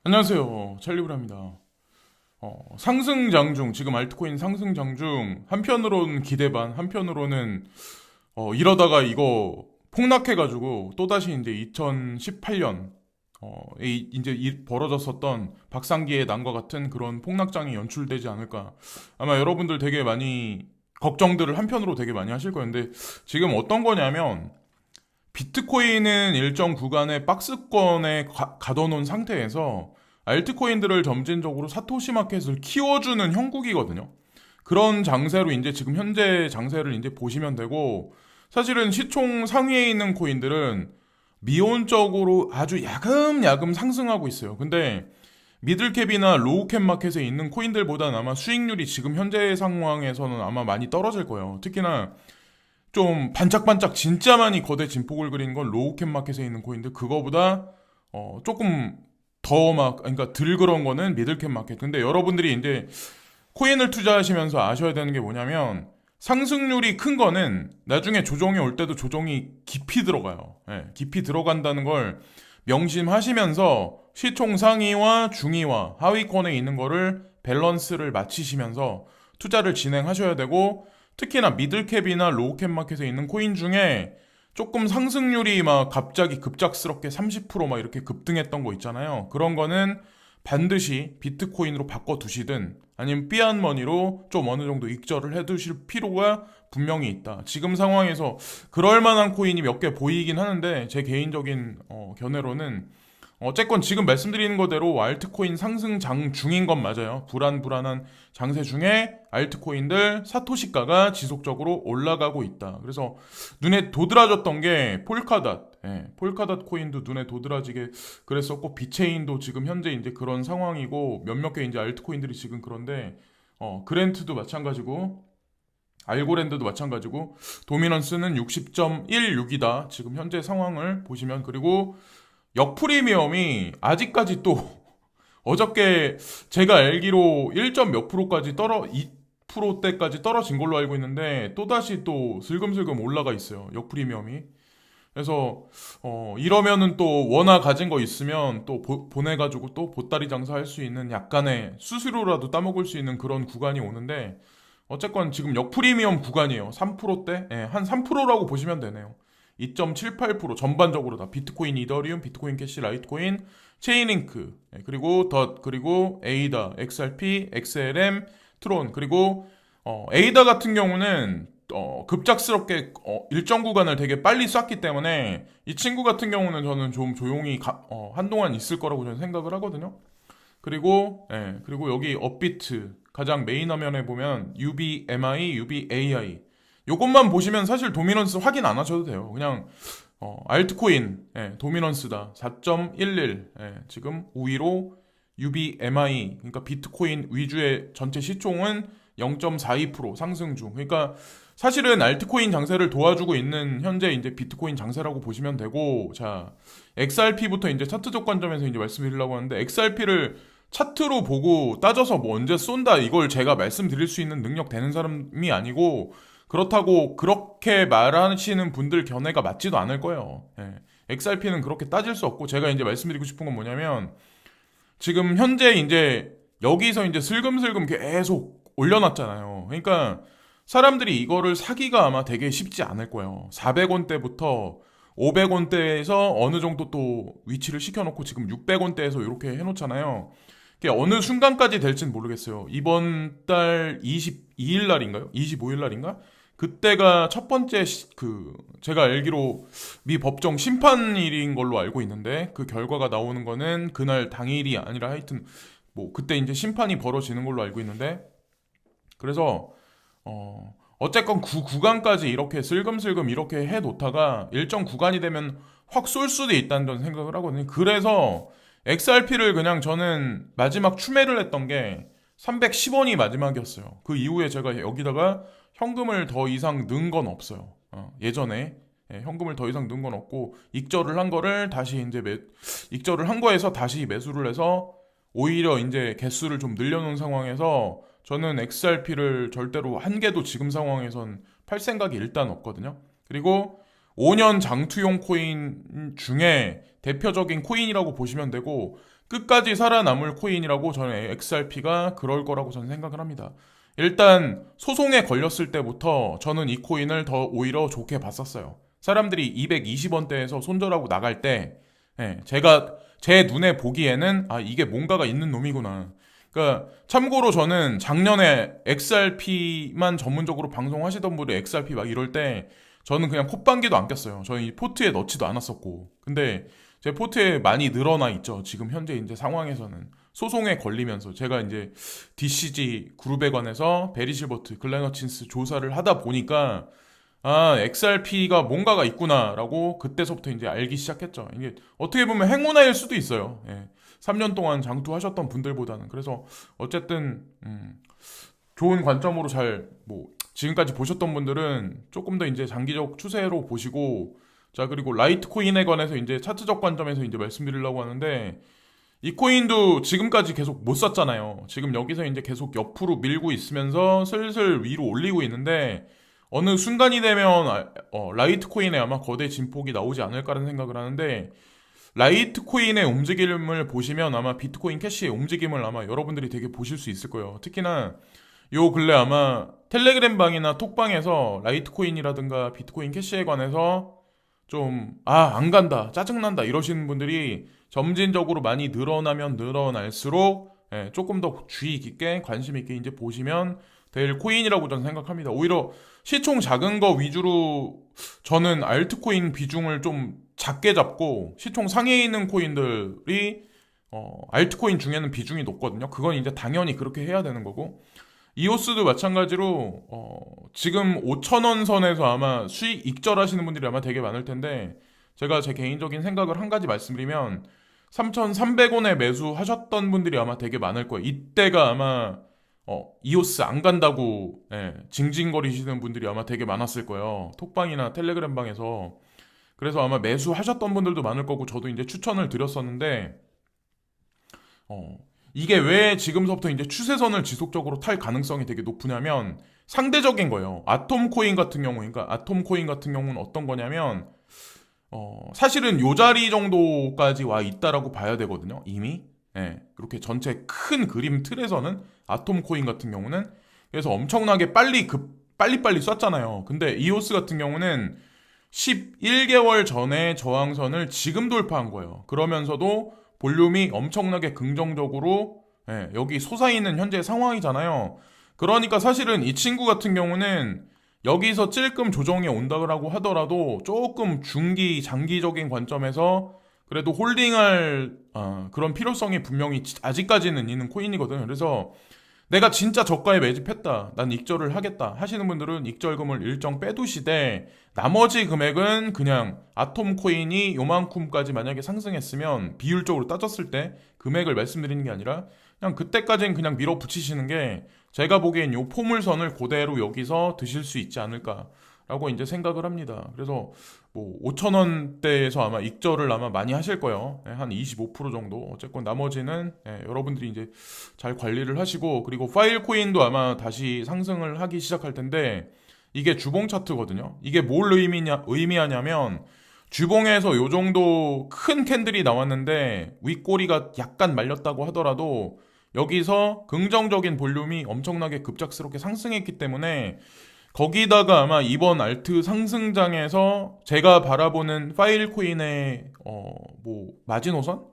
안녕하세요. 찰리브라입니다. 상승장중, 지금 알트코인 상승장중, 한편으로는 기대 반, 한편으로는, 이러다가 이거 폭락해가지고, 또다시 이제 2018년, 이제 벌어졌었던 박상기의 난과 같은 그런 폭락장이 연출되지 않을까. 아마 여러분들 되게 많이, 걱정들을 한편으로 되게 많이 하실 거예요. 근데 지금 어떤 거냐면, 비트코인은 일정 구간의 박스권에 가둬놓은 상태에서 알트코인들을 점진적으로 사토시 마켓을 키워주는 형국이거든요. 그런 장세로 이제 지금 현재 장세를 이제 보시면 되고, 사실은 시총 상위에 있는 코인들은 미온적으로 아주 야금야금 상승하고 있어요. 근데 미들캡이나 로우캡 마켓에 있는 코인들보다는 아마 수익률이 지금 현재 상황에서는 아마 많이 떨어질 거예요. 특히나 좀 반짝반짝 진짜 많이 거대 진폭을 그린 건 로우캡 마켓에 있는 코인들, 그거보다 조금 더 막, 그러니까 덜 그런 거는 미들캡 마켓. 근데 여러분들이 이제 코인을 투자하시면서 아셔야 되는 게 뭐냐면, 상승률이 큰 거는 나중에 조정이 올 때도 조정이 깊이 들어가요. 예, 깊이 들어간다는 걸 명심하시면서 시총 상위와 중위와 하위권에 있는 거를 밸런스를 맞추시면서 투자를 진행하셔야 되고, 특히나 미들캡이나 로우캡 마켓에 있는 코인 중에 조금 상승률이 막 갑자기 급작스럽게 30%막 이렇게 급등했던 거 있잖아요. 그런 거는 반드시 비트코인으로 바꿔두시든 아니면 피앗머니로 좀 어느 정도 익절을 해두실 필요가 분명히 있다. 지금 상황에서 그럴 만한 코인이 몇 개 보이긴 하는데, 제 개인적인 견해로는 어쨌건 지금 말씀드리는 거대로 알트코인 상승장 중인 건 맞아요. 불안불안한 장세 중에 알트코인들 사토시가가 지속적으로 올라가고 있다. 그래서 눈에 도드라졌던 게 폴카닷, 폴카닷 코인도 눈에 도드라지게 그랬었고, 비체인도 지금 현재 이제 그런 상황이고, 몇몇 개 이제 알트코인들이 지금 그런데, 그랜트도 마찬가지고, 알고랜드도 마찬가지고, 도미넌스는 60.16이다. 지금 현재 상황을 보시면. 그리고 역프리미엄이 아직까지 또 어저께 제가 알기로 1. 몇 프로까지 2%대까지 떨어진 걸로 알고 있는데, 또다시 또 슬금슬금 올라가 있어요. 역프리미엄이. 그래서 이러면은 또 원화 가진 거 있으면 또 보내가지고 또 보따리 장사할 수 있는, 약간의 수수료라도 따먹을 수 있는 그런 구간이 오는데, 어쨌건 지금 역프리미엄 구간이에요. 3%대? 예, 한 3%라고 보시면 되네요. 2.78% 전반적으로 다 비트코인, 이더리움, 비트코인 캐시, 라이트코인, 체인링크, 그리고 덧, 그리고 에이다, XRP, XLM, 트론, 그리고 에이다 같은 경우는 급작스럽게 일정 구간을 되게 빨리 쐈기 때문에 이 친구 같은 경우는 저는 좀 조용히 한동안 있을 거라고 저는 생각을 하거든요. 그리고 여기 업비트 가장 메인 화면에 보면 UBMI, UBAI 요것만 보시면 사실 도미넌스 확인 안 하셔도 돼요. 그냥 알트코인, 도미넌스다 4.11, 지금 우위로 UBMI, 그러니까 비트코인 위주의 전체 시총은 0.42% 상승 중. 그러니까 사실은 알트코인 장세를 도와주고 있는 현재 이제 비트코인 장세라고 보시면 되고, 자, XRP부터 이제 차트적 관점에서 이제 말씀드리려고 하는데, XRP를 차트로 보고 따져서 뭐 언제 쏜다 이걸 제가 말씀드릴 수 있는 능력 되는 사람이 아니고, 그렇다고 그렇게 말하시는 분들 견해가 맞지도 않을 거예요. XRP는 그렇게 따질 수 없고, 제가 이제 말씀드리고 싶은 건 뭐냐면, 지금 현재 이제 여기서 이제 슬금슬금 계속 올려놨잖아요. 그러니까 사람들이 이거를 사기가 아마 되게 쉽지 않을 거예요. 400원대부터 500원대에서 어느 정도 또 위치를 시켜놓고 지금 600원대에서 이렇게 해놓잖아요. 그게 어느 순간까지 될지는 모르겠어요. 이번 달 22일 날인가요? 25일 날인가? 그때가 첫 번째 제가 알기로 미 법정 심판일인 걸로 알고 있는데, 그 결과가 나오는 거는 그날 당일이 아니라 하여튼 뭐 그때 이제 심판이 벌어지는 걸로 알고 있는데, 그래서 어쨌건 구간까지 이렇게 슬금슬금 이렇게 해 놓다가 일정 구간이 되면 확 쏠 수도 있다는 저는 생각을 하거든요. 그래서 XRP를 그냥 저는 마지막 추매를 했던 게 310원이 마지막이었어요. 그 이후에 제가 여기다가 현금을 더 이상 넣은 건 없어요. 예전에 현금을 더 이상 넣은 건 없고, 익절을 한 거를 다시 이제 익절을 한 거에서 다시 매수를 해서 오히려 이제 개수를 좀 늘려놓은 상황에서, 저는 XRP를 절대로 한 개도 지금 상황에선 팔 생각이 일단 없거든요. 그리고 5년 장투용 코인 중에 대표적인 코인이라고 보시면 되고, 끝까지 살아남을 코인이라고 저는 XRP가 그럴 거라고 저는 생각을 합니다. 일단 소송에 걸렸을 때부터 저는 이 코인을 더 오히려 좋게 봤었어요. 사람들이 220원대에서 손절하고 나갈 때 제가 제 눈에 보기에는 이게 뭔가가 있는 놈이구나. 그러니까 참고로 저는 작년에 XRP만 전문적으로 방송하시던 분들 XRP 막 이럴 때 저는 그냥 콧방귀도 안 꼈어요. 저는 이 포트에 넣지도 않았었고. 근데 제 포트에 많이 늘어나 있죠. 지금 현재 이제 상황에서는 소송에 걸리면서 제가 이제 DCG 그룹에 관해서 베리실버트, 글렌어친스 조사를 하다 보니까 XRP가 뭔가가 있구나라고 그때서부터 이제 알기 시작했죠. 이게 어떻게 보면 행운아일 수도 있어요. 3년 동안 장투하셨던 분들보다는. 그래서 어쨌든 좋은 관점으로 잘 뭐 지금까지 보셨던 분들은 조금 더 이제 장기적 추세로 보시고, 자, 그리고 라이트코인에 관해서 이제 차트적 관점에서 이제 말씀드리려고 하는데, 이 코인도 지금까지 계속 못 샀잖아요. 지금 여기서 이제 계속 옆으로 밀고 있으면서 슬슬 위로 올리고 있는데, 어느 순간이 되면 라이트코인에 아마 거대 진폭이 나오지 않을까라는 생각을 하는데, 라이트코인의 움직임을 보시면 아마 비트코인 캐시의 움직임을 아마 여러분들이 되게 보실 수 있을 거예요. 특히나 요 근래 아마 텔레그램 방이나 톡방에서 라이트코인이라든가 비트코인 캐시에 관해서 좀 안 간다, 짜증난다 이러시는 분들이 점진적으로 많이 늘어나면 늘어날수록 조금 더 주의 깊게 관심 있게 이제 보시면 될 코인이라고 저는 생각합니다. 오히려 시총 작은 거 위주로 저는 알트코인 비중을 좀 작게 잡고, 시총 상위에 있는 코인들이 알트코인 중에는 비중이 높거든요. 그건 이제 당연히 그렇게 해야 되는 거고, 이오스도 마찬가지로 지금 5,000원 선에서 아마 수익 익절하시는 분들이 아마 되게 많을 텐데, 제가 제 개인적인 생각을 한 가지 말씀드리면 3,300원에 매수하셨던 분들이 아마 되게 많을 거예요. 이때가 아마 이오스 안 간다고 징징거리시는 분들이 아마 되게 많았을 거예요. 톡방이나 텔레그램 방에서. 그래서 아마 매수하셨던 분들도 많을 거고, 저도 이제 추천을 드렸었는데 이게 왜 지금서부터 이제 추세선을 지속적으로 탈 가능성이 되게 높으냐면 상대적인 거예요. 아톰코인 같은 경우, 그러니까 아톰코인 같은 경우는 어떤 거냐면 사실은 요 자리 정도까지 와 있다라고 봐야 되거든요. 이미. 그렇게 전체 큰 그림 틀에서는 아톰코인 같은 경우는, 그래서 엄청나게 빨리빨리 쐈잖아요. 근데 이오스 같은 경우는 11개월 전에 저항선을 지금 돌파한 거예요. 그러면서도 볼륨이 엄청나게 긍정적으로 여기 솟아있는 현재 상황이잖아요. 그러니까 사실은 이 친구 같은 경우는 여기서 찔끔 조정이 온다고 하더라도 조금 중기, 장기적인 관점에서 그래도 홀딩할 그런 필요성이 분명히 아직까지는 있는 코인이거든요. 그래서 내가 진짜 저가에 매집했다, 난 익절을 하겠다 하시는 분들은 익절금을 일정 빼두시되, 나머지 금액은 그냥 아톰코인이 요만큼까지 만약에 상승했으면 비율적으로 따졌을 때 금액을 말씀드리는 게 아니라 그냥 그때까지는 그냥 밀어붙이시는 게 제가 보기엔 요 포물선을 그대로 여기서 드실 수 있지 않을까라고 이제 생각을 합니다. 그래서 뭐 5,000원대에서 아마 익절을 아마 많이 하실 거예요. 한 25% 정도. 어쨌건 나머지는 여러분들이 이제 잘 관리를 하시고, 그리고 파일 코인도 아마 다시 상승을 하기 시작할 텐데, 이게 주봉 차트거든요. 이게 뭘 의미하냐면 주봉에서 요 정도 큰 캔들이 나왔는데 윗꼬리가 약간 말렸다고 하더라도 여기서 긍정적인 볼륨이 엄청나게 급작스럽게 상승했기 때문에, 거기다가 아마 이번 알트 상승장에서 제가 바라보는 파일 코인의 뭐 마지노선?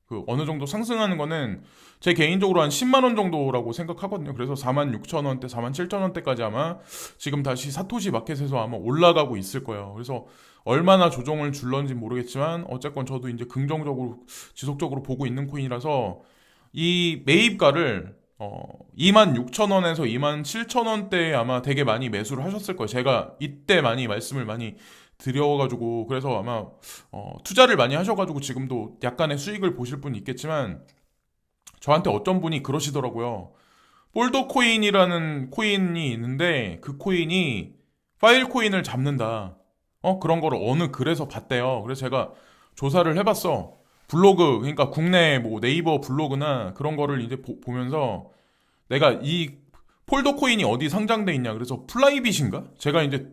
그 어느 정도 상승하는 거는 제 개인적으로 한 10만 원 정도라고 생각하거든요. 그래서 46,000원대, 47,000원대까지 아마 지금 다시 사토시 마켓에서 아마 올라가고 있을 거예요. 그래서 얼마나 조정을 줄런지 모르겠지만 어쨌건 저도 이제 긍정적으로 지속적으로 보고 있는 코인이라서 이 매입가를 26,000원에서 27,000원대에 아마 되게 많이 매수를 하셨을 거예요. 제가 이때 많이 말씀을 많이 드려가지고, 그래서 아마 투자를 많이 하셔가지고 지금도 약간의 수익을 보실 분이 있겠지만, 저한테 어떤 분이 그러시더라고요. 볼더 코인이라는 코인이 있는데 그 코인이 파일 코인을 잡는다. 그런 거를 어느 글에서 봤대요. 그래서 제가 조사를 해봤어. 블로그, 그러니까 국내 뭐 네이버 블로그나 그런 거를 이제 보면서 내가 이 폴더 코인이 어디 상장돼 있냐, 그래서 플라이빗인가? 제가 이제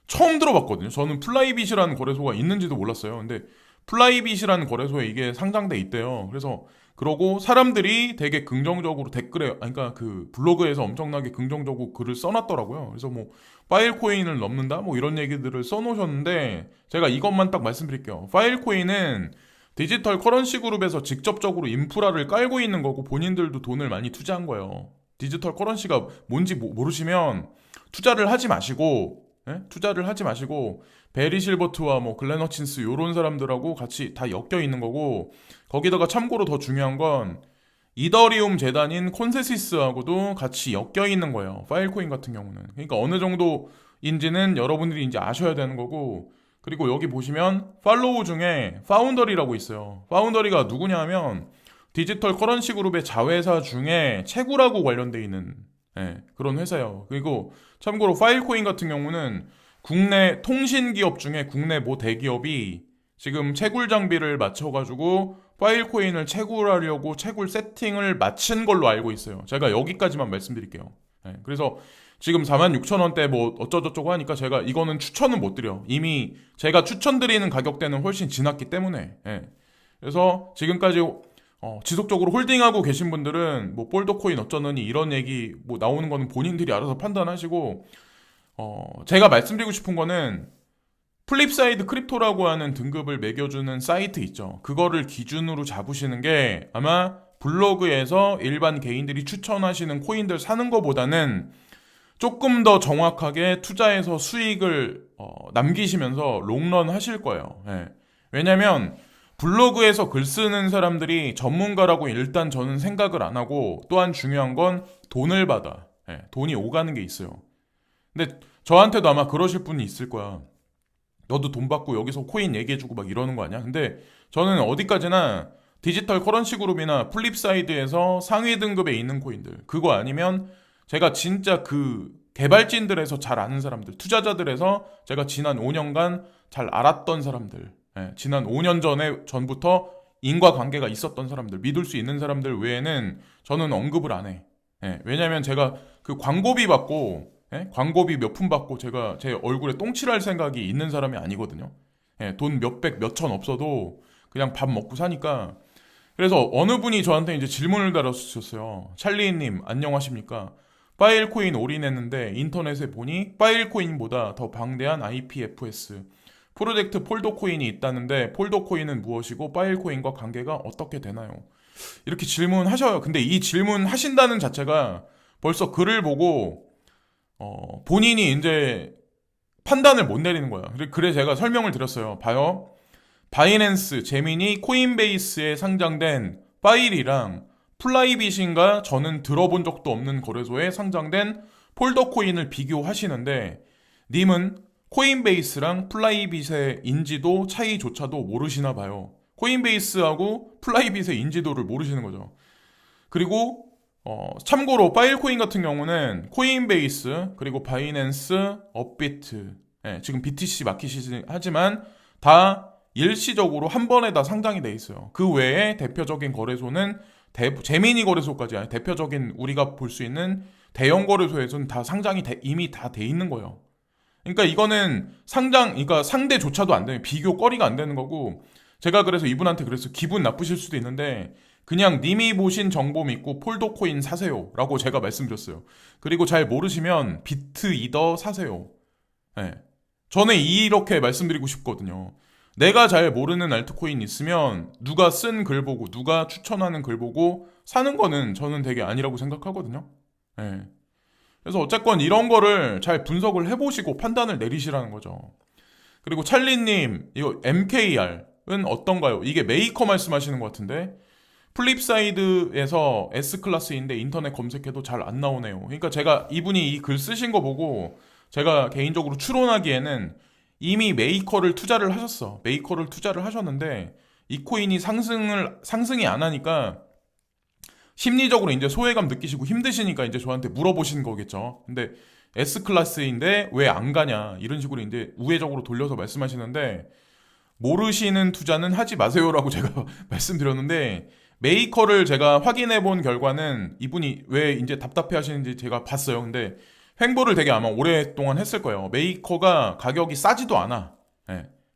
처음 들어봤거든요. 저는 플라이빗이라는 거래소가 있는지도 몰랐어요. 근데 플라이빗이라는 거래소에 이게 상장돼 있대요. 그래서 그러고 사람들이 되게 긍정적으로 댓글에 아니, 그러니까 그 블로그에서 엄청나게 긍정적으로 글을 써놨더라고요. 그래서 뭐 파일코인을 넘는다 뭐 이런 얘기들을 써놓으셨는데 제가 이것만 딱 말씀드릴게요. 파일코인은 디지털 커런시 그룹에서 직접적으로 인프라를 깔고 있는 거고 본인들도 돈을 많이 투자한 거예요. 디지털 커런시가 뭔지 모르시면 투자를 하지 마시고 투자를 하지 마시고 베리 실버트와 뭐 글렌 허친스 요런 사람들하고 같이 다 엮여 있는 거고 거기다가 참고로 더 중요한 건 이더리움 재단인 콘세시스하고도 같이 엮여 있는 거예요. 파일코인 같은 경우는. 그러니까 어느 정도인지는 여러분들이 이제 아셔야 되는 거고 그리고 여기 보시면 팔로우 중에 파운더리라고 있어요. 파운더리가 누구냐 하면 디지털 커런시 그룹의 자회사 중에 채굴하고 관련돼 있는 그런 회사예요. 그리고 참고로 파일코인 같은 경우는 국내 통신 기업 중에 국내 모 대기업이 지금 채굴 장비를 맞춰가지고 파일코인을 채굴하려고 채굴 세팅을 마친 걸로 알고 있어요. 제가 여기까지만 말씀드릴게요. 그래서 지금 46,000원대 뭐 어쩌저쩌고 하니까 제가 이거는 추천은 못 드려. 이미 제가 추천드리는 가격대는 훨씬 지났기 때문에. 그래서 지금까지 지속적으로 홀딩하고 계신 분들은 뭐 볼더코인 어쩌느니 이런 얘기 뭐 나오는 거는 본인들이 알아서 판단하시고 제가 말씀드리고 싶은 거는 플립사이드 크립토라고 하는 등급을 매겨주는 사이트 있죠. 그거를 기준으로 잡으시는 게 아마 블로그에서 일반 개인들이 추천하시는 코인들 사는 것보다는 조금 더 정확하게 투자해서 수익을 남기시면서 롱런 하실 거예요. 왜냐면 블로그에서 글 쓰는 사람들이 전문가라고 일단 저는 생각을 안 하고 또한 중요한 건 돈을 받아. 돈이 오가는 게 있어요. 근데 저한테도 아마 그러실 분이 있을 거야. 너도 돈 받고 여기서 코인 얘기해주고 막 이러는 거 아니야? 근데 저는 어디까지나 디지털 커런시 그룹이나 플립사이드에서 상위 등급에 있는 코인들 그거 아니면 제가 진짜 그 개발진들에서 잘 아는 사람들 투자자들에서 제가 지난 5년간 잘 알았던 사람들 지난 5년 전부터 인과관계가 있었던 사람들 믿을 수 있는 사람들 외에는 저는 언급을 안 해. 왜냐면 제가 그 광고비 받고 광고비 몇 푼 받고 제가 제 얼굴에 똥칠할 생각이 있는 사람이 아니거든요. 돈 몇백 몇천 없어도 그냥 밥 먹고 사니까. 그래서 어느 분이 저한테 이제 질문을 달아주셨어요. 찰리님 안녕하십니까? 파일코인 올인했는데 인터넷에 보니 파일코인보다 더 방대한 IPFS 프로젝트 폴더코인이 있다는데 폴더코인은 무엇이고 파일코인과 관계가 어떻게 되나요? 이렇게 질문하셔요. 근데 이 질문 하신다는 자체가 벌써 글을 보고 본인이 이제 판단을 못 내리는 거야. 그래 제가 설명을 드렸어요. 봐요. 바이낸스, 제미니, 코인베이스에 상장된 파일이랑 플라이빗인가 저는 들어본 적도 없는 거래소에 상장된 폴더코인을 비교하시는데 님은 코인베이스랑 플라이빗의 인지도 차이조차도 모르시나 봐요. 코인베이스하고 플라이빗의 인지도를 모르시는 거죠. 그리고 참고로 파일코인 같은 경우는 코인베이스 그리고 바이낸스, 업비트 지금 BTC 마켓이 하지만 다 일시적으로 한 번에 다 상장이 돼 있어요. 그 외에 대표적인 거래소는 제미니 거래소까지 아니 대표적인 우리가 볼 수 있는 대형 거래소에서는 다 상장이 이미 다 돼 있는 거예요. 그러니까 이거는 그러니까 상대조차도 안 되는 비교거리가 안 되는 거고 제가 그래서 이분한테 그래서 기분 나쁘실 수도 있는데 그냥 님이 보신 정보 믿고 폴더코인 사세요 라고 제가 말씀드렸어요. 그리고 잘 모르시면 비트 이더 사세요. 저는 이렇게 말씀드리고 싶거든요. 내가 잘 모르는 알트코인 있으면 누가 쓴 글 보고 누가 추천하는 글 보고 사는 거는 저는 되게 아니라고 생각하거든요. 그래서 어쨌건 이런 거를 잘 분석을 해보시고 판단을 내리시라는 거죠. 그리고 찰리님 이거 MKR은 어떤가요? 이게 메이커 말씀하시는 것 같은데 플립사이드에서 S클래스인데 인터넷 검색해도 잘 안 나오네요. 그러니까 제가 이분이 이 글 쓰신 거 보고 제가 개인적으로 추론하기에는 이미 메이커를 투자를 하셨어. 메이커를 투자를 하셨는데 이 코인이 상승이 안 하니까 심리적으로 이제 소외감 느끼시고 힘드시니까 이제 저한테 물어보신 거겠죠. 근데 S클래스인데 왜 안 가냐 이런 식으로 이제 우회적으로 돌려서 말씀하시는데 모르시는 투자는 하지 마세요라고 제가 말씀드렸는데 메이커를 제가 확인해 본 결과는 이분이 왜 이제 답답해 하시는지 제가 봤어요. 근데 횡보를 되게 아마 오랫동안 했을 거예요. 메이커가 가격이 싸지도 않아.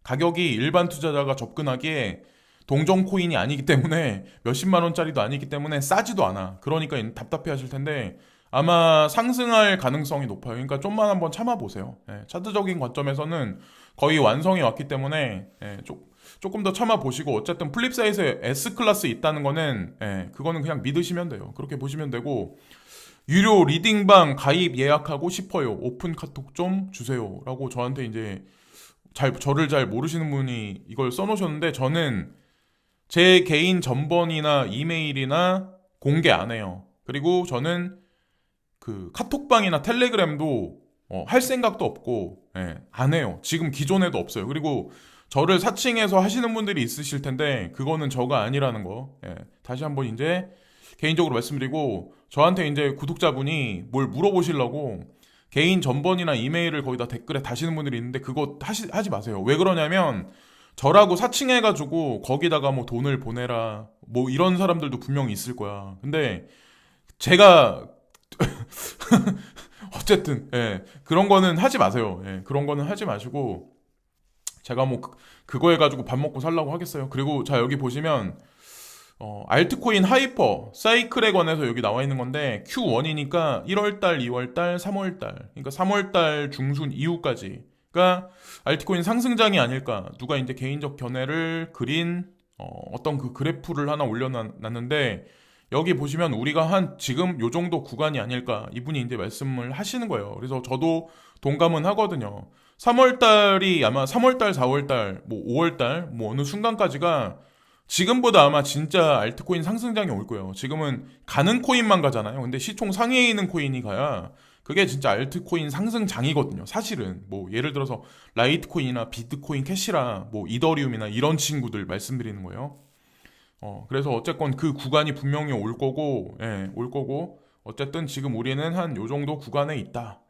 가격이 일반 투자자가 접근하기에 동전 코인이 아니기 때문에 몇십만 원짜리도 아니기 때문에 싸지도 않아. 그러니까 답답해 하실 텐데 아마 상승할 가능성이 높아요. 그러니까 좀만 한번 참아보세요. 예, 차트적인 관점에서는 거의 완성이 왔기 때문에 조금 더 참아보시고 어쨌든 플립사이드에 S클래스 있다는 거는 그거는 그냥 믿으시면 돼요. 그렇게 보시면 되고 유료 리딩방 가입 예약하고 싶어요. 오픈 카톡 좀 주세요. 라고 저한테 이제 저를 잘 모르시는 분이 이걸 써놓으셨는데 저는 제 개인 전번이나 이메일이나 공개 안 해요. 그리고 저는 그 카톡방이나 텔레그램도 할 생각도 없고 안 해요. 지금 기존에도 없어요. 그리고 저를 사칭해서 하시는 분들이 있으실 텐데 그거는 저가 아니라는 거 다시 한번 이제 개인적으로 말씀드리고 저한테 이제 구독자분이 뭘 물어보시려고 개인 전번이나 이메일을 거기다 댓글에 다시는 분들이 있는데 그거 하지 마세요. 왜 그러냐면 저라고 사칭해가지고 거기다가 뭐 돈을 보내라 뭐 이런 사람들도 분명히 있을 거야. 근데 제가 어쨌든 그런 거는 하지 마세요. 그런 거는 하지 마시고 제가 뭐 그거 해가지고 밥 먹고 살라고 하겠어요. 그리고 자 여기 보시면 알트코인 하이퍼 사이클에 관해서 여기 나와 있는 건데 Q1이니까 1월달, 2월달, 3월달 그러니까 3월달 중순 이후까지 그러니까 알트코인 상승장이 아닐까 누가 이제 개인적 견해를 그린 어떤 그 그래프를 하나 올려놨는데 여기 보시면 우리가 한 지금 요 정도 구간이 아닐까 이분이 이제 말씀을 하시는 거예요. 그래서 저도 동감은 하거든요. 3월달이 아마 3월달, 4월달, 뭐 5월달 뭐 어느 순간까지가 지금보다 아마 진짜 알트코인 상승장이 올 거예요. 지금은 가는 코인만 가잖아요. 근데 시총 상위에 있는 코인이 가야 그게 진짜 알트코인 상승장이거든요. 사실은 뭐 예를 들어서 라이트코인이나 비트코인, 캐시라, 뭐 이더리움이나 이런 친구들 말씀드리는 거예요. 그래서 어쨌건 그 구간이 분명히 올 거고, 올 거고, 어쨌든 지금 우리는 한 요 정도 구간에 있다.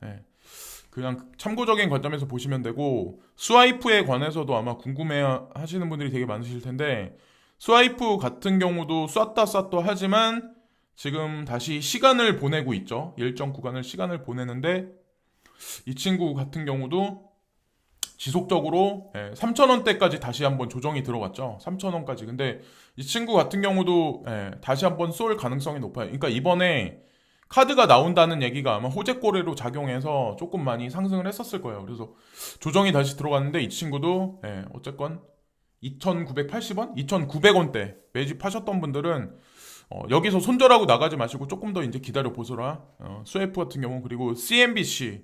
그냥 참고적인 관점에서 보시면 되고, 스와이프에 관해서도 아마 궁금해 하시는 분들이 되게 많으실 텐데, 스와이프 같은 경우도 쐈다 하지만, 지금 다시 시간을 보내고 있죠. 일정 구간을 시간을 보내는데, 이 친구 같은 경우도 지속적으로 3,000원대까지 다시 한번 조정이 들어갔죠. 3,000원까지. 근데 이 친구 같은 경우도 다시 한번 쏠 가능성이 높아요. 그러니까 이번에 카드가 나온다는 얘기가 아마 호재꼬리로 작용해서 조금 많이 상승을 했었을 거예요. 그래서 조정이 다시 들어갔는데 이 친구도 어쨌건 2,980원? 2,900원대 매집하셨던 분들은 여기서 손절하고 나가지 마시고 조금 더 이제 기다려 보소라. 스웨프 같은 경우 그리고 CNBC에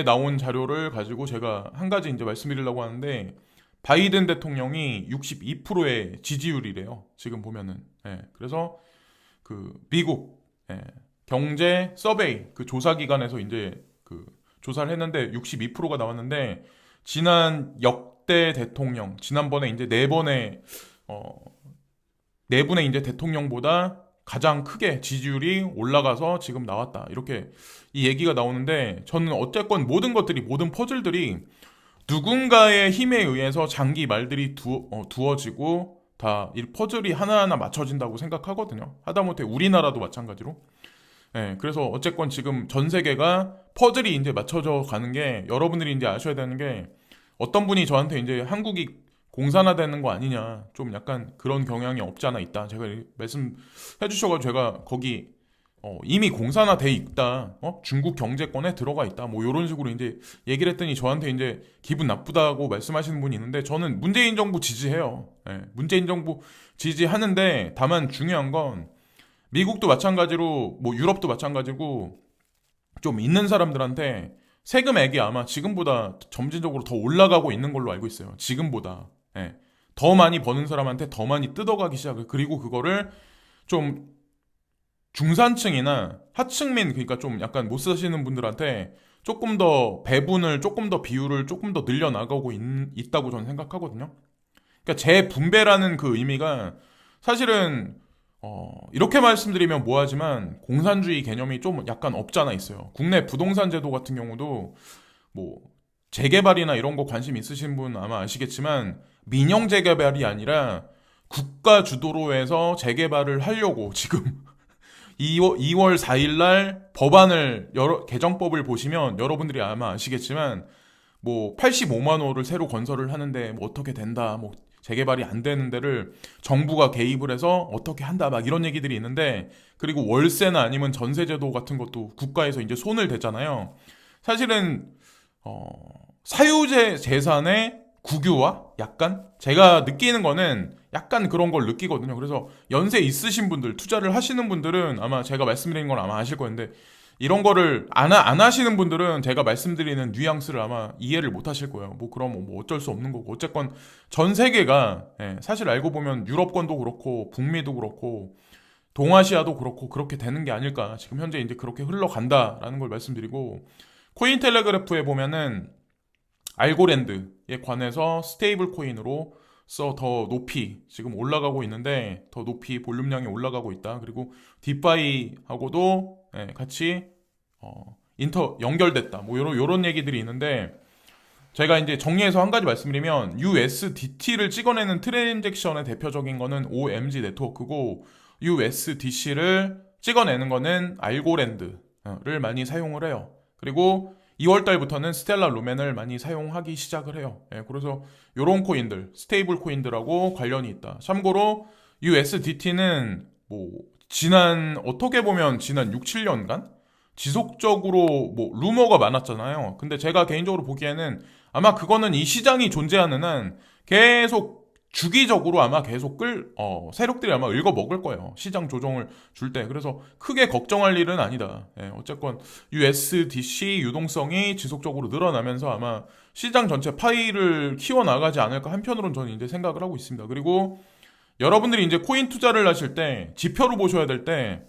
나온 자료를 가지고 제가 한 가지 이제 말씀드리려고 하는데 바이든 대통령이 62%의 지지율이래요. 지금 보면은. 그래서 그 미국 경제 서베이 그 조사 기관에서 이제 그 조사를 했는데 62%가 나왔는데 지난 역대 대통령 지난번에 이제 네 분의 이제 대통령보다 가장 크게 지지율이 올라가서 지금 나왔다. 이렇게 이 얘기가 나오는데 저는 어쨌건 모든 것들이 모든 퍼즐들이 누군가의 힘에 의해서 장기 말들이 두어지고 다 이 퍼즐이 하나하나 맞춰진다고 생각하거든요. 하다못해 우리나라도 마찬가지로. 그래서 어쨌건 지금 전 세계가 퍼즐이 이제 맞춰져 가는 게 여러분들이 이제 아셔야 되는 게 어떤 분이 저한테 이제 한국이 공산화되는 거 아니냐 좀 약간 그런 경향이 없지 않아 있다. 제가 말씀해 주셔가지고 제가 거기 이미 공산화돼 있다. 중국 경제권에 들어가 있다. 뭐 이런 식으로 이제 얘기를 했더니 저한테 이제 기분 나쁘다고 말씀하시는 분이 있는데 저는 문재인 정부 지지해요. 문재인 정부 지지하는데 다만 중요한 건 미국도 마찬가지로 뭐 유럽도 마찬가지고 좀 있는 사람들한테 세금액이 아마 지금보다 점진적으로 더 올라가고 있는 걸로 알고 있어요. 지금보다. 더 많이 버는 사람한테 더 많이 뜯어가기 시작을 그리고 그거를 좀 중산층이나 하층민 그러니까 좀 약간 못 사시는 분들한테 조금 더 배분을 조금 더 비율을 조금 더 늘려나가고 있다고 저는 생각하거든요. 그러니까 재분배라는 그 의미가 사실은 이렇게 말씀드리면 뭐하지만 공산주의 개념이 좀 약간 없잖아 있어요. 국내 부동산 제도 같은 경우도 뭐 재개발이나 이런 거 관심 있으신 분 아마 아시겠지만 민영 재개발이 아니라 국가 주도로 해서 재개발을 하려고 지금 2월 4일 날 법안을 개정법을 보시면 여러분들이 아마 아시겠지만 뭐 85만 호를 새로 건설을 하는데 뭐 어떻게 된다, 뭐 재개발이 안 되는 데를 정부가 개입을 해서 어떻게 한다, 막 이런 얘기들이 있는데, 그리고 월세나 아니면 전세제도 같은 것도 국가에서 이제 손을 대잖아요. 사실은 어, 사유재 재산의 국유화? 약간? 제가 느끼는 거는 약간 그런 걸 느끼거든요. 그래서 연세 있으신 분들, 투자를 하시는 분들은 아마 제가 말씀드린 건 아마 아실 건데, 이런 거를 안 하시는 분들은 제가 말씀드리는 뉘앙스를 아마 이해를 못 하실 거예요. 뭐 그럼 뭐 어쩔 수 없는 거고. 어쨌건 전 세계가, 사실 알고 보면 유럽권도 그렇고 북미도 그렇고 동아시아도 그렇고 그렇게 되는 게 아닐까. 지금 현재 이제 그렇게 흘러간다라는 걸 말씀드리고, 코인텔레그래프에 보면은 알고랜드에 관해서 스테이블 코인으로 더 높이 지금 올라가고 있는데, 더 높이 볼륨량이 올라가고 있다. 그리고 디파이하고도 같이 인터 연결됐다. 뭐 요런 얘기들이 있는데, 제가 이제 정리해서 한 가지 말씀드리면, USDT를 찍어내는 트랜잭션의 대표적인 거는 OMG 네트워크고, USDC를 찍어내는 거는 알고랜드를 많이 사용을 해요. 그리고 2월 달부터는 스텔라 루멘을 많이 사용하기 시작을 해요. 그래서 요런 코인들, 스테이블 코인들하고 관련이 있다. 참고로 USDT는 뭐 어떻게 보면 지난 6, 7년간 지속적으로 뭐 루머가 많았잖아요. 근데 제가 개인적으로 보기에는 아마 그거는 이 시장이 존재하는 한 계속 주기적으로 아마 계속 세력들이 아마 읽어 먹을 거예요. 시장 조정을 줄 때. 그래서 크게 걱정할 일은 아니다. 어쨌건 USDC 유동성이 지속적으로 늘어나면서 아마 시장 전체 파이를 키워나가지 않을까, 한편으로는 저는 이제 생각을 하고 있습니다. 그리고 여러분들이 이제 코인 투자를 하실 때 지표로 보셔야 될 때,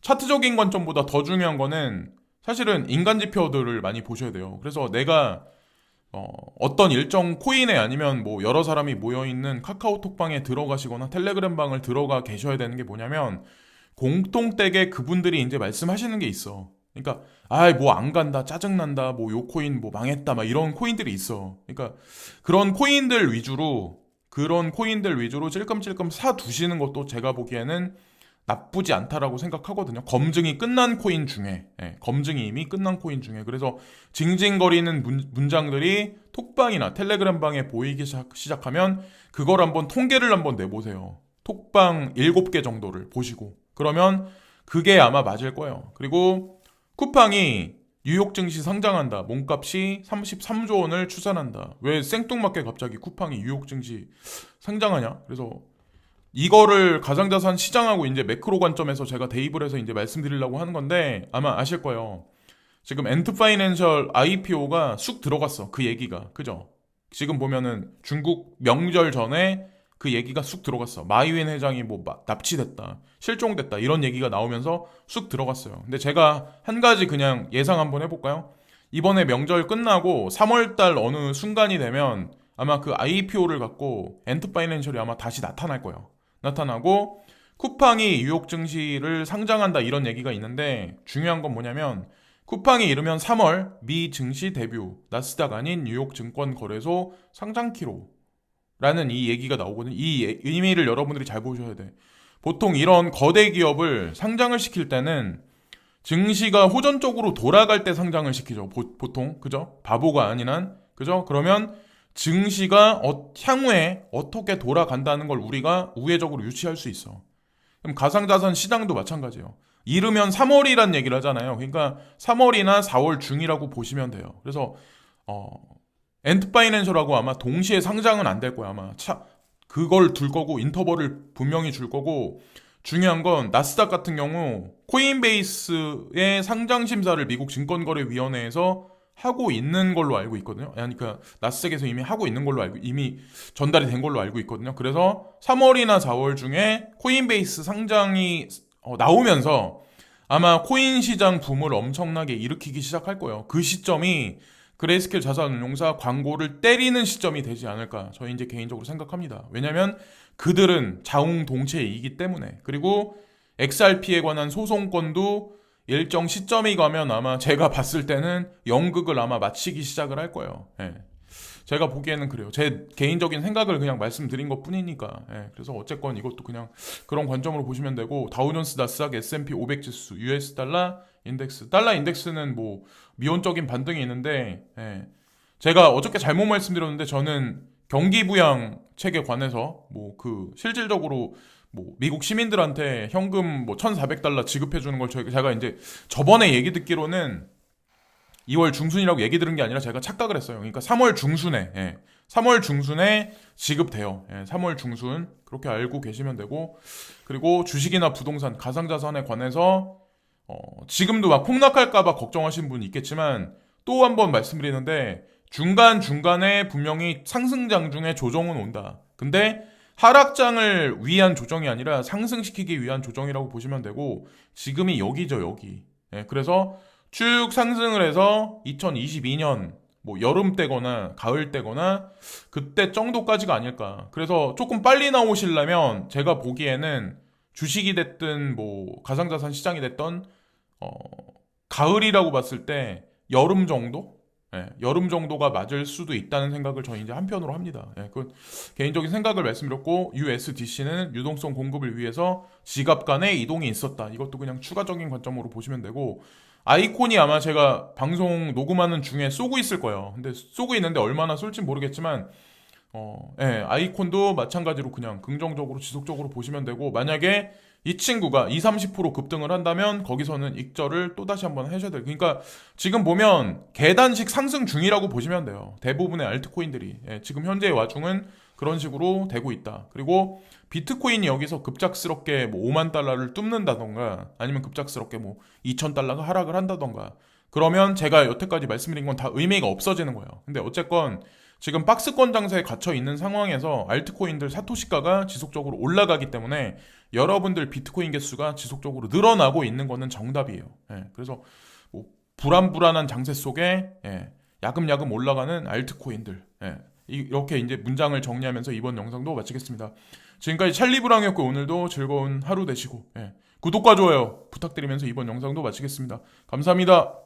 차트적인 관점보다 더 중요한 거는 사실은 인간 지표들을 많이 보셔야 돼요. 그래서 내가 어떤 일정 코인에, 아니면 뭐 여러 사람이 모여있는 카카오톡방에 들어가시거나 텔레그램 방을 들어가 계셔야 되는 게 뭐냐면, 공통되게 그분들이 이제 말씀하시는 게 있어. 그러니까 뭐 안 간다, 짜증난다, 뭐 요 코인 뭐 망했다, 막 이런 코인들이 있어. 그러니까 그런 코인들 위주로 찔끔찔끔 사 두시는 것도 제가 보기에는 나쁘지 않다라고 생각하거든요. 검증이 끝난 코인 중에, 검증이 이미 끝난 코인 중에. 그래서 징징거리는 문장들이 톡방이나 텔레그램 방에 보이기 시작하면 그걸 한번 통계를 한번 내보세요. 톡방 7개 정도를 보시고. 그러면 그게 아마 맞을 거예요. 그리고 쿠팡이 뉴욕 증시 상장한다, 몸값이 33조 원을 추산한다. 왜 생뚱맞게 갑자기 쿠팡이 뉴욕 증시 상장하냐? 그래서 이거를 가상자산 시장하고 이제 매크로 관점에서 제가 대입을 해서 이제 말씀드리려고 하는 건데, 아마 아실 거예요. 지금 엔트파이낸셜 IPO가 쑥 들어갔어. 그 얘기가. 그죠? 지금 보면은 중국 명절 전에 그 얘기가 쑥 들어갔어. 마이윈 회장이 뭐 납치됐다, 실종됐다, 이런 얘기가 나오면서 쑥 들어갔어요. 근데 제가 한 가지 그냥 예상 한번 해볼까요? 이번에 명절 끝나고 3월달 어느 순간이 되면 아마 그 IPO를 갖고 엔트파이낸셜이 아마 다시 나타날 거예요. 나타나고 쿠팡이 뉴욕 증시를 상장한다, 이런 얘기가 있는데, 중요한 건 뭐냐면 쿠팡이 이르면 3월 미 증시 데뷔, 나스닥 아닌 뉴욕 증권거래소 상장키로 라는 이 얘기가 나오거든요. 이 의미를 여러분들이 잘 보셔야 돼. 보통 이런 거대 기업을 상장을 시킬 때는 증시가 호전적으로 돌아갈 때 상장을 시키죠. 보통. 그죠? 바보가 아닌 한. 그죠? 그러면 증시가 향후에 어떻게 돌아간다는 걸 우리가 우회적으로 유추할 수 있어. 그럼 가상자산 시장도 마찬가지예요. 이르면 3월이란 얘기를 하잖아요. 그러니까 3월이나 4월 중이라고 보시면 돼요. 그래서 엔트파이낸셜하고 아마 동시에 상장은 안 될 거야. 아마 그걸 둘 거고, 인터벌을 분명히 줄 거고, 중요한 건 나스닥 같은 경우 코인베이스의 상장 심사를 미국 증권거래위원회에서 하고 있는 걸로 알고 있거든요. 그러니까 나스닥에서 이미 하고 있는 걸로 이미 전달이 된 걸로 알고 있거든요. 그래서 3월이나 4월 중에 코인베이스 상장이 나오면서 아마 코인 시장 붐을 엄청나게 일으키기 시작할 거예요. 그 시점이 그레이스케일 자산운용사 광고를 때리는 시점이 되지 않을까, 저희 이제 개인적으로 생각합니다. 왜냐면 그들은 자웅동체이기 때문에. 그리고 XRP에 관한 소송권도 일정 시점이 가면 아마 제가 봤을 때는 연극을 아마 마치기 시작을 할 거예요. 제가 보기에는 그래요. 제 개인적인 생각을 그냥 말씀드린 것 뿐이니까. 그래서 어쨌건 이것도 그냥 그런 관점으로 보시면 되고, 다우존스, 나스닥, S&P 500 지수, US 달러 인덱스. 달러 인덱스는 뭐 미온적인 반등이 있는데, 제가 어저께 잘못 말씀드렸는데 저는 경기부양 책에 관해서 뭐 그 실질적으로 뭐 미국 시민들한테 현금 뭐 1,400달러 지급해 주는 걸 제가 이제 저번에 얘기 듣기로는 2월 중순이라고 얘기 들은 게 아니라 제가 착각을 했어요. 그러니까 3월 중순에, 3월 중순에 지급돼요. 3월 중순. 그렇게 알고 계시면 되고. 그리고 주식이나 부동산, 가상자산에 관해서, 지금도 막 폭락할까봐 걱정하시는 분이 있겠지만, 또 한 번 말씀드리는데, 중간중간에 분명히 상승장 중에 조정은 온다. 근데 하락장을 위한 조정이 아니라 상승시키기 위한 조정이라고 보시면 되고, 지금이 여기죠, 여기. 그래서 쭉 상승을 해서 2022년 뭐 여름 때거나 가을 때거나 그때 정도까지가 아닐까. 그래서 조금 빨리 나오시려면 제가 보기에는 주식이 됐든 뭐 가상자산 시장이 됐던 어, 가을이라고 봤을 때 여름 정도? 여름 정도가 맞을 수도 있다는 생각을 저는 이제 한편으로 합니다. 그 개인적인 생각을 말씀드렸고 USDC는 유동성 공급을 위해서 지갑 간의 이동이 있었다. 이것도 그냥 추가적인 관점으로 보시면 되고 아이콘이 아마 제가 방송 녹음하는 중에 쏘고 있을 거예요. 근데 쏘고 있는데 얼마나 쏠지 모르겠지만 아이콘도 마찬가지로 그냥 긍정적으로 지속적으로 보시면 되고 만약에 이 친구가 2, 30% 급등을 한다면 거기서는 익절을 또다시 한번 하셔야 돼요. 그러니까 지금 보면 계단식 상승 중이라고 보시면 돼요. 대부분의 알트코인들이. 지금 현재의 와중은 그런 식으로 되고 있다. 그리고 비트코인이 여기서 급작스럽게 뭐 5만 달러를 뚫는다던가 아니면 급작스럽게 뭐 2천 달러가 하락을 한다던가 그러면 제가 여태까지 말씀드린 건 다 의미가 없어지는 거예요. 근데 어쨌건 지금 박스권 장세에 갇혀 있는 상황에서 알트코인들 사토시가가 지속적으로 올라가기 때문에 여러분들 비트코인 개수가 지속적으로 늘어나고 있는 거는 정답이에요. 그래서 뭐 불안불안한 장세 속에 야금야금 올라가는 알트코인들. 이렇게 이제 문장을 정리하면서 이번 영상도 마치겠습니다. 지금까지 찰리브랑이었고 오늘도 즐거운 하루 되시고 구독과 좋아요 부탁드리면서 이번 영상도 마치겠습니다. 감사합니다.